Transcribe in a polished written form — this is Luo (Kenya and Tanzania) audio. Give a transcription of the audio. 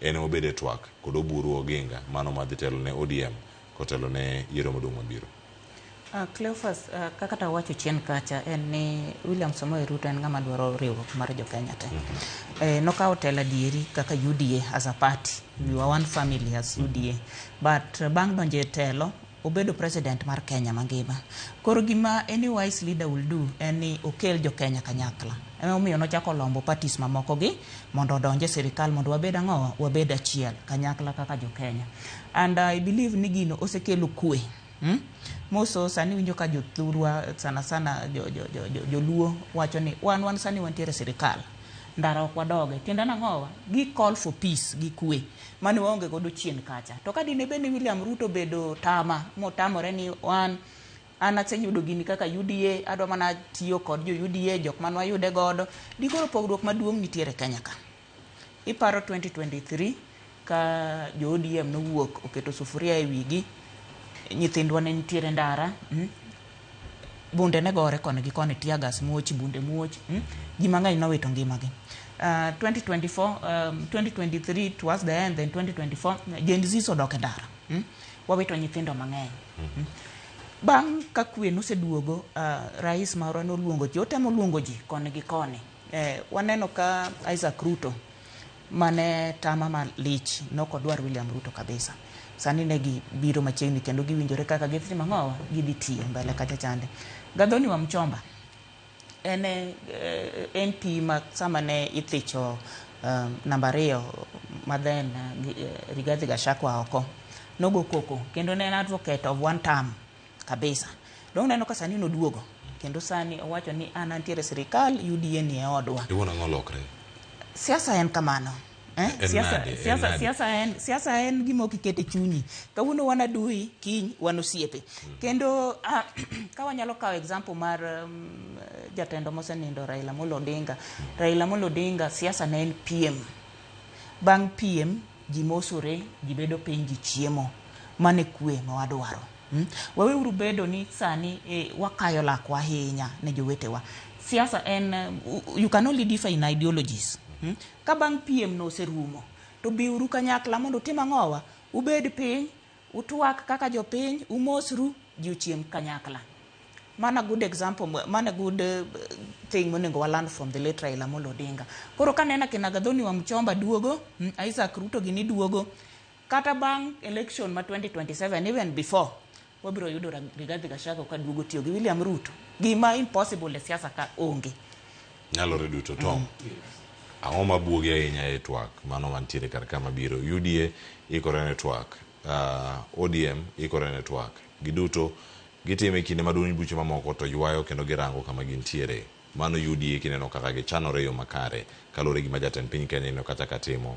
en obede twak kod Oburu Oginga mano madhi telo ne ODM kotelo ne yiero maduong' mabiro. Cleophas, kaka ta wacho chien kacha en ni William Samoei Ruto en ng'ama dwaro riwruok mar jo Kenya te. Nokawo telo adieri kaka UDA as a party. We were one family as UDA. But bang' donjo e telo, obedo president mar Kenya mangima. Koro gima any wise leader will do en ni okel jo Kenya kanyakla. Omiyo nochako lombo parties mamoko gi mondo odonje sirikal mondo wabed ang'o, wabed achiel kanyakla kaka jo Kenya. And I believe ni gino osekelo kwe. Moso sani winjo ka jothurwa sana joluo wacho ni wan sani wantiere sirikal ndara ok wadoge tiende nang'owa gi call for peace gi kwe mane waonge godo chien kacha. To ka dine bende William Ruto bedo motamore ni an aseyudo gini kaka UDA, adwa mana tiyo kod jo UDA jok man wayude godo, dikoro pogruok maduong' nitiere Kenya ka. Iparo 2023 ka jo ODM nowuok oketo sufuria e wigi, nyithindwa ne nitiere ndara, bunde ne gore kone gi kone, tiagas muoch, bunde muoch, ji mang'eny nowito ngimagi. 2023 towards the end, then 2024 Gen Z odok e ndara, wawito nyithindo mang'eny. Bang' ka kwe noseduogo, rais marwa noluongo ji, otemo luongo ji kone gi kone. Waneno ka Isaac Ruto mane tama malich nokodwar William Ruto kabisa. Sani ne gibiro machiegni kendo giwinjore kaka gidhi mang'owa gidhi tiyo mbele kacha chande. Gathoni wa Mchomba ene MP ma sama ne ithicho namba 2 madhen Rigathi Gachagua oko nogo koko kendo ne en advocate of one term kabisa. Dong neno ka sani noduogo kendo sani owacho ni an antiere sirikal, UDA ni e odwa. Iwona ng'olokre. Siasa en kamano. Siasa en gima okikete chunyi. Kawuono wan adui, kiny wan osiepe. Kendo ka wanyalo kawo example mar jatendo mosenindo Raila Amolo Odinga. Raila Amolo Odinga siasa ne en PM. Bang' PM ji mosore, ji bedo piny, ji chiemo. Mane kwe ma wadwaro. Waweuru bedo ni sani wakayo lakwa ahinya ne jowetewa. Siasa en, you can only differ in ideologies. Ka bang' PM no oserumo to biuru kanyakla mondo tim ang'owa, ubed piny, utwak kaka jo piny, umosru, ji uchiem kanyakla. Mana good example, mana good thing monego waland from the late Raila Amolo Odinga. Koro kanena kina Gathoni wa Mchomba duogo, Isaac Ruto gini duogo, kata bang' election ma 2027, even before, wabiro yudo Rigathi Gachagua ka duogo tiyo gi William Ruto. Gima impossible e siasa ka onge. Nyalore duto Tom. Ang'o mabuogi ahinya e twak mano mantiere kar kama biro? UDA ikore ne twak, ODM ikore ne twak. Giduto gitime kinde maduong' buche mamoko to ywayo kendo girango kama gintiere. Mano UDA kineno kaka gichanore yo makare kalore gi majatend piny Kenya no kata katimo.